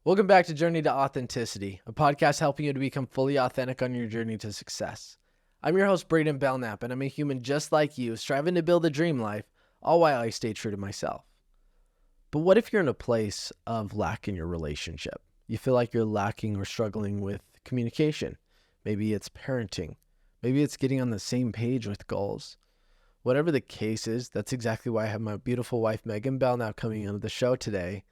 Welcome back to Journey to Authenticity, a podcast helping you to become fully authentic on your journey to success. I'm your host, Braiden Belknap, and I'm a human just like you, striving to build a dream life, all while I stay true to myself. But what if you're in a place of lack in your relationship? You feel like you're lacking or struggling with communication. Maybe it's parenting. Maybe it's getting on the same page with goals. Whatever the case is, that's exactly why I have my beautiful wife, Maeghan Belknap, coming on the show today,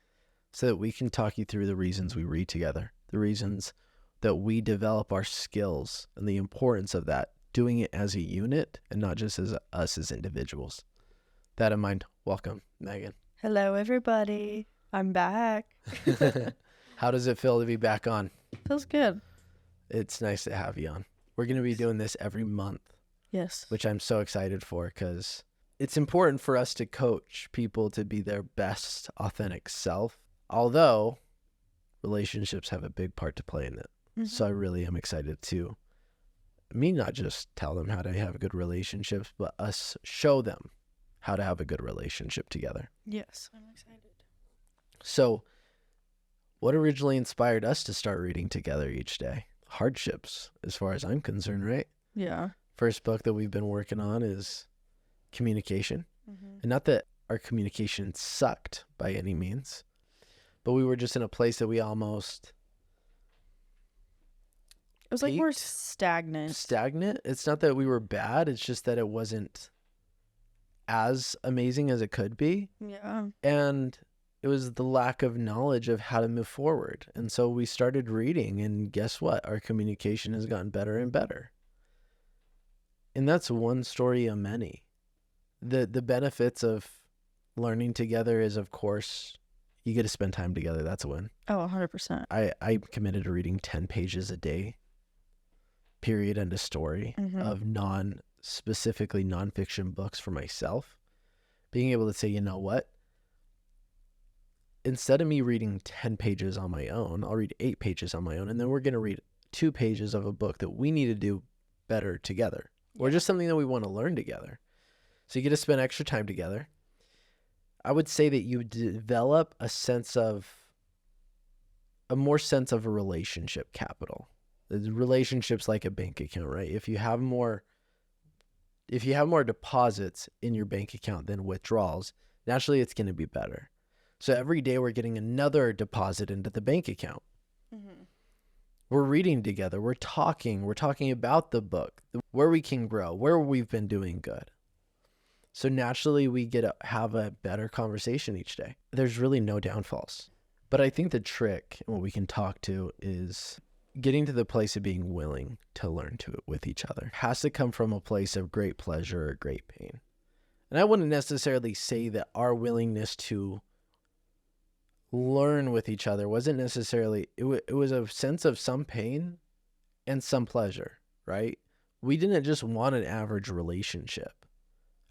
so that we can talk you through the reasons we read together, the reasons that we develop our skills and the importance of that, doing it as a unit and not just as us as individuals. That in mind, welcome, Maeghan. Hello, everybody. I'm back. How does it feel to be back on? Feels good. It's nice to have you on. We're going to be doing this every month. Yes. Which I'm so excited for because it's important for us to coach people to be their best authentic self. Although relationships have a big part to play in it. Mm-hmm. So I really am excited to not just tell them how to have good relationships, but us show them how to have a good relationship together. Yes, I'm excited. So what originally inspired us to start reading together each day? Hardships, as far as I'm concerned, right? Yeah. First book that we've been working on is communication. Mm-hmm. And not that our communication sucked by any means, but we were just in a place that we almost... It was like more stagnant. Stagnant? It's not that we were bad. It's just that it wasn't as amazing as it could be. Yeah. And it was the lack of knowledge of how to move forward. And so we started reading, and guess what? Our communication has gotten better and better. And that's one story of many. The benefits of learning together is, of course, you get to spend time together. That's a win. Oh, 100%. I'm committed to reading 10 pages a day, period, end of story, of specifically nonfiction books for myself. Being able to say, you know what? Instead of me reading 10 pages on my own, I'll read 8 pages on my own, and then we're going to read 2 pages of a book that we need to do better together, or just something that we want to learn together. So you get to spend extra time together. I would say that you develop a more sense of a relationship capital. The relationship's like a bank account, right? If you have more deposits in your bank account than withdrawals, naturally it's going to be better. So every day we're getting another deposit into the bank account. Mm-hmm. We're reading together. We're talking about the book, where we can grow, where we've been doing good. So naturally, we get to have a better conversation each day. There's really no downfalls. But I think the trick, and what we can talk to, is getting to the place of being willing to learn with each other. It has to come from a place of great pleasure or great pain. And I wouldn't necessarily say that our willingness to learn with each other wasn't necessarily, it was a sense of some pain and some pleasure, right? We didn't just want an average relationship.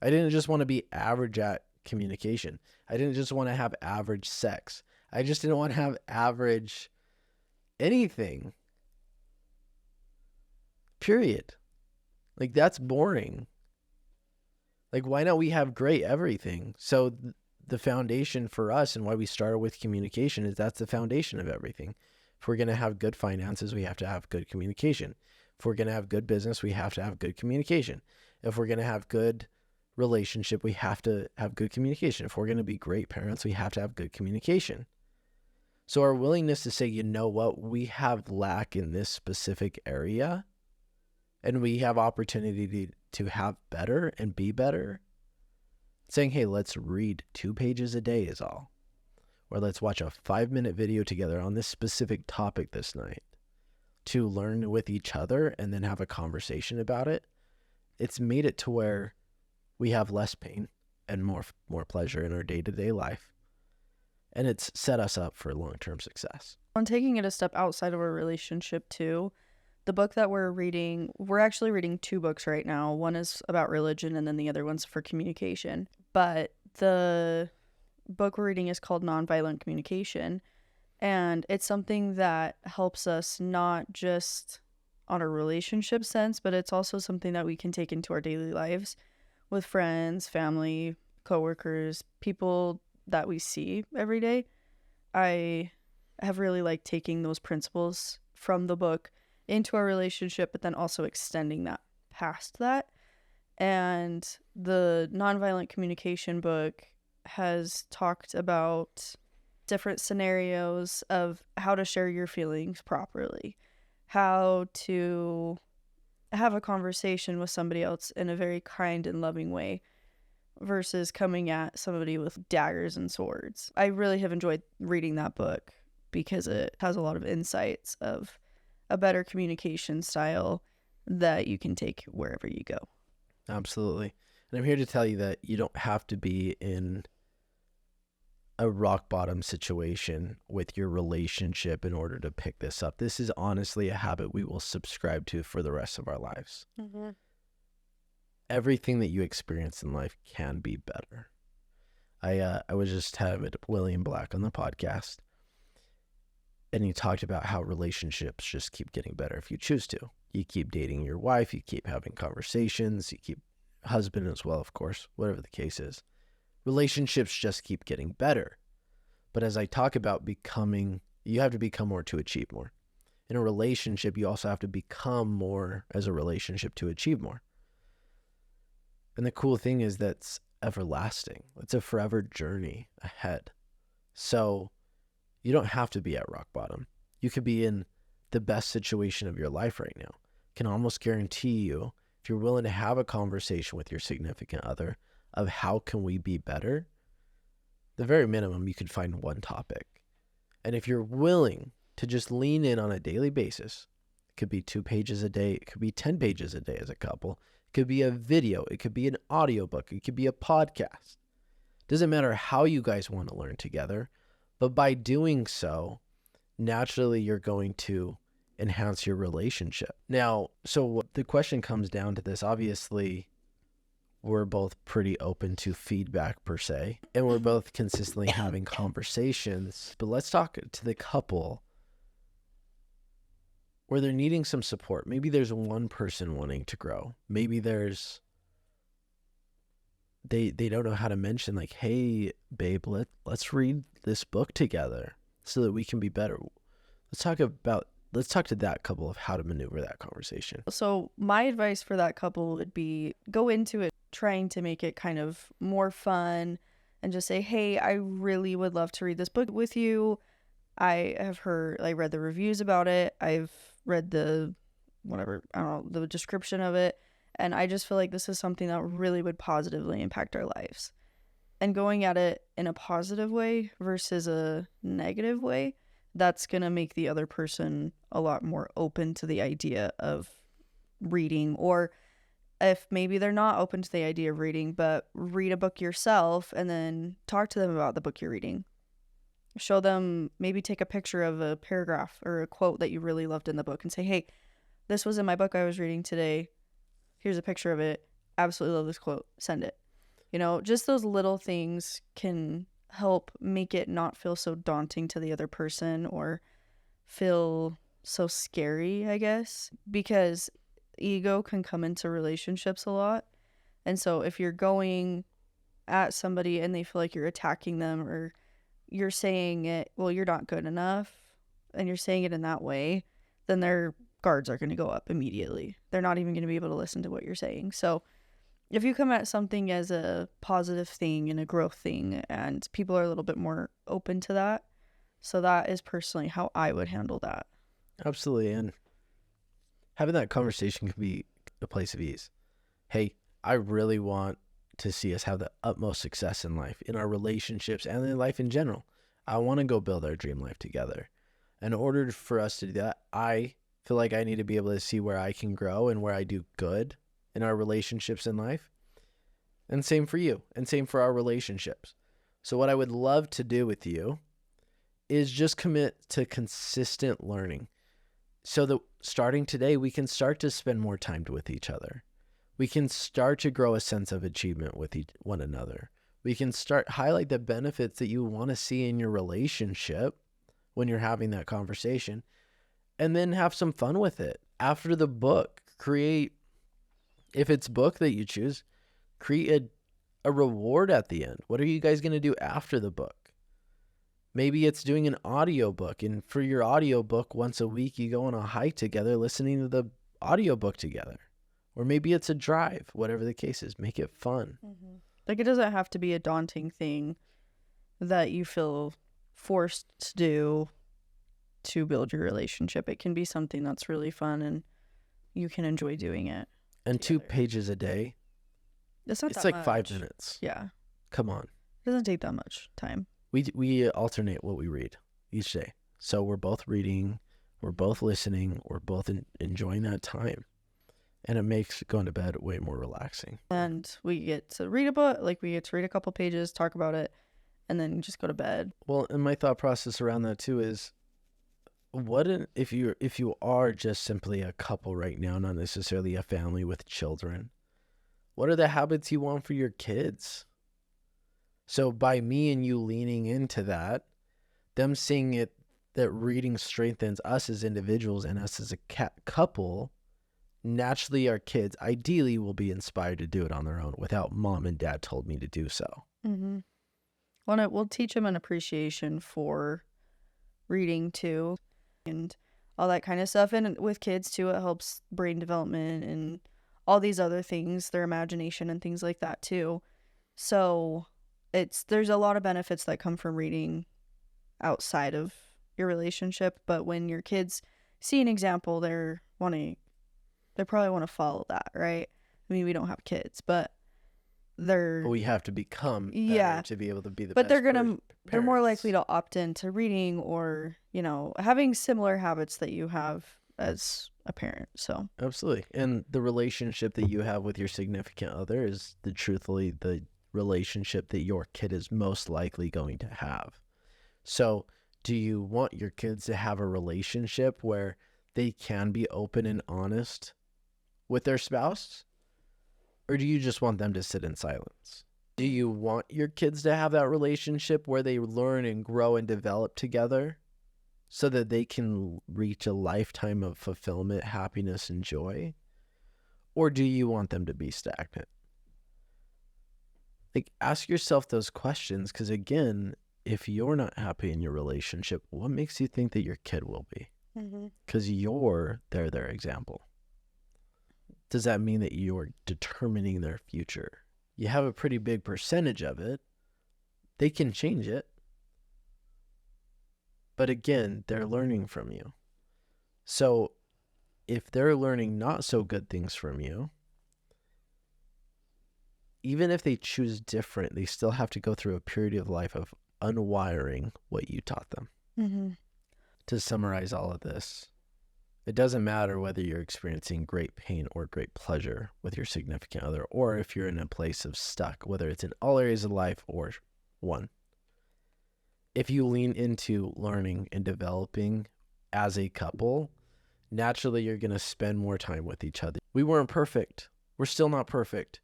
I didn't just want to be average at communication. I didn't just want to have average sex. I just didn't want to have average anything. Period. Like, that's boring. Like, why not we have great everything? So the foundation for us, and why we started with communication, is that's the foundation of everything. If we're going to have good finances, we have to have good communication. If we're going to have good business, we have to have good communication. If we're going to have good relationship, we have to have good communication. If we're going to be great parents, we have to have good communication. So our willingness to say, you know what, we have lack in this specific area, and we have opportunity to have better and be better. Saying, hey, let's read 2 pages a day is all. Or let's watch a 5-minute video together on this specific topic this night, to learn with each other and then have a conversation about it. It's made it to where we have less pain and more pleasure in our day-to-day life. And it's set us up for long-term success. On taking it a step outside of our relationship too, the book that we're actually reading 2 books right now. One is about religion, and then the other one's for communication. But the book we're reading is called Nonviolent Communication. And it's something that helps us not just on a relationship sense, but it's also something that we can take into our daily lives with friends, family, coworkers, people that we see every day. I have really liked taking those principles from the book into our relationship, but then also extending that past that. And the nonviolent communication book has talked about different scenarios of how to share your feelings properly, how to have a conversation with somebody else in a very kind and loving way versus coming at somebody with daggers and swords. I really have enjoyed reading that book because it has a lot of insights of a better communication style that you can take wherever you go. Absolutely. And I'm here to tell you that you don't have to be in a rock bottom situation with your relationship in order to pick this up. This is honestly a habit we will subscribe to for the rest of our lives. Mm-hmm. Everything that you experience in life can be better. I was just having William Black on the podcast, and he talked about how relationships just keep getting better if you choose to. You keep dating your wife, you keep having conversations, you keep husband as well, of course, whatever the case is. Relationships just keep getting better. But as I talk about becoming, you have to become more to achieve more. In a relationship, you also have to become more as a relationship to achieve more. And the cool thing is that's everlasting. It's a forever journey ahead. So you don't have to be at rock bottom. You could be in the best situation of your life right now. Can almost guarantee you, if you're willing to have a conversation with your significant other of how can we be better, the very minimum, you could find one topic. And if you're willing to just lean in on a daily basis, it could be 2 pages a day, it could be 10 pages a day as a couple, it could be a video, it could be an audiobook, it could be a podcast. Doesn't matter how you guys want to learn together, but by doing so, naturally you're going to enhance your relationship. Now, so the question comes down to this. Obviously, we're both pretty open to feedback per se, and we're both consistently having conversations. But let's talk to the couple where they're needing some support. Maybe there's one person wanting to grow. Maybe there's they don't know how to mention, like, hey, babe, let's read this book together so that we can be better. Let's talk to that couple of how to maneuver that conversation. So my advice for that couple would be go into it trying to make it kind of more fun and just say, hey, I really would love to read this book with you. I read the reviews about it. I've read the description of it. And I just feel like this is something that really would positively impact our lives. And going at it in a positive way versus a negative way, that's going to make the other person a lot more open to the idea of reading. Or if maybe they're not open to the idea of reading, but read a book yourself and then talk to them about the book you're reading. Show them, maybe take a picture of a paragraph or a quote that you really loved in the book and say, hey, this was in my book I was reading today. Here's a picture of it. Absolutely love this quote. Send it. Just those little things can help make it not feel so daunting to the other person or feel so scary, I guess, because ego can come into relationships a lot. And so if you're going at somebody and they feel like you're attacking them, or you're saying it, well, you're not good enough, and you're saying it in that way, then their guards are going to go up immediately. They're not even going to be able to listen to what you're saying. So if you come at something as a positive thing and a growth thing, and people are a little bit more open to that, so that is personally how I would handle that. Absolutely. And having that conversation can be a place of ease. Hey, I really want to see us have the utmost success in life, in our relationships, and in life in general. I want to go build our dream life together. In order for us to do that, I feel like I need to be able to see where I can grow and where I do good in our relationships in life. And same for you, and same for our relationships. So what I would love to do with you is just commit to consistent learning, so that starting today, we can start to spend more time with each other. We can start to grow a sense of achievement with one another. We can highlight the benefits that you want to see in your relationship when you're having that conversation, and then have some fun with it. After the book, if it's book that you choose, create a reward at the end. What are you guys going to do after the book? Maybe it's doing an audiobook, and for your audiobook, once a week you go on a hike together listening to the audiobook together. Or maybe it's a drive, whatever the case is. Make it fun. Like, it doesn't have to be a daunting thing that you feel forced to do to build your relationship. It can be something that's really fun and you can enjoy doing it. And together. 2 pages a day. It's not It's that like much. 5 minutes. Yeah. Come on. It doesn't take that much time. We alternate what we read each day. So we're both reading, we're both listening, we're both enjoying that time. And it makes going to bed way more relaxing. And we get to read a book, like we get to read a couple pages, talk about it, and then just go to bed. Well, and my thought process around that too is, if you are just simply a couple right now, not necessarily a family with children, what are the habits you want for your kids? So by me and you leaning into that, them seeing it, that reading strengthens us as individuals and us as a couple, naturally our kids ideally will be inspired to do it on their own without mom and dad told me to do so. Mm-hmm. Well, it will teach them an appreciation for reading too and all that kind of stuff. And with kids too, it helps brain development and all these other things, their imagination and things like that too. So there's a lot of benefits that come from reading outside of your relationship. But when your kids see an example, they probably want to follow that, right? I mean, we don't have kids, but we have to become better to be able to be the but best they're more parents. likely to opt into reading or, having similar habits that you have as a parent. So Absolutely. And the relationship that you have with your significant other is truthfully the relationship that your kid is most likely going to have. So do you want your kids to have a relationship where they can be open and honest with their spouse? Or do you just want them to sit in silence? Do you want your kids to have that relationship where they learn and grow and develop together so that they can reach a lifetime of fulfillment, happiness, and joy? Or do you want them to be stagnant? Like, ask yourself those questions, because again, if you're not happy in your relationship, what makes you think that your kid will be? Because you're their example. Does that mean that you're determining their future? You have a pretty big percentage of it. They can change it. But again, they're learning from you. So if they're learning not so good things from you, even if they choose different, they still have to go through a period of life of unwiring what you taught them. To summarize all of this, it doesn't matter whether you're experiencing great pain or great pleasure with your significant other, or if you're in a place of stuck, whether it's in all areas of life or one. If you lean into learning and developing as a couple, naturally you're going to spend more time with each other. We weren't perfect. We're still not perfect.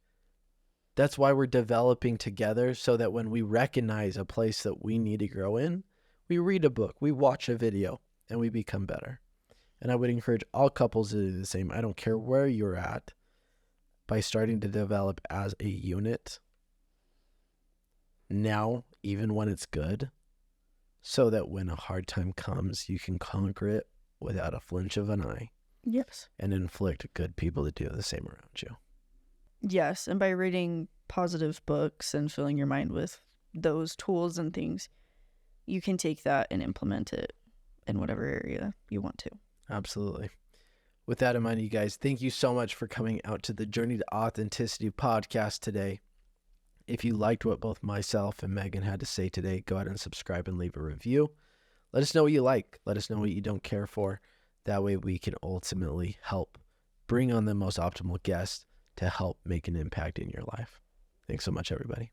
That's why we're developing together, so that when we recognize a place that we need to grow in, we read a book, we watch a video, and we become better. And I would encourage all couples to do the same. I don't care where you're at, by starting to develop as a unit now, even when it's good, so that when a hard time comes, you can conquer it without a flinch of an eye. Yes. And inflict good people to do the same around you. Yes. And by reading positive books and filling your mind with those tools and things, you can take that and implement it in whatever area you want to. Absolutely. With that in mind, you guys, thank you so much for coming out to the Journey to Authenticity podcast today. If you liked what both myself and Maeghan had to say today, go ahead and subscribe and leave a review. Let us know what you like. Let us know what you don't care for. That way we can ultimately help bring on the most optimal guests to help make an impact in your life. Thanks so much, everybody.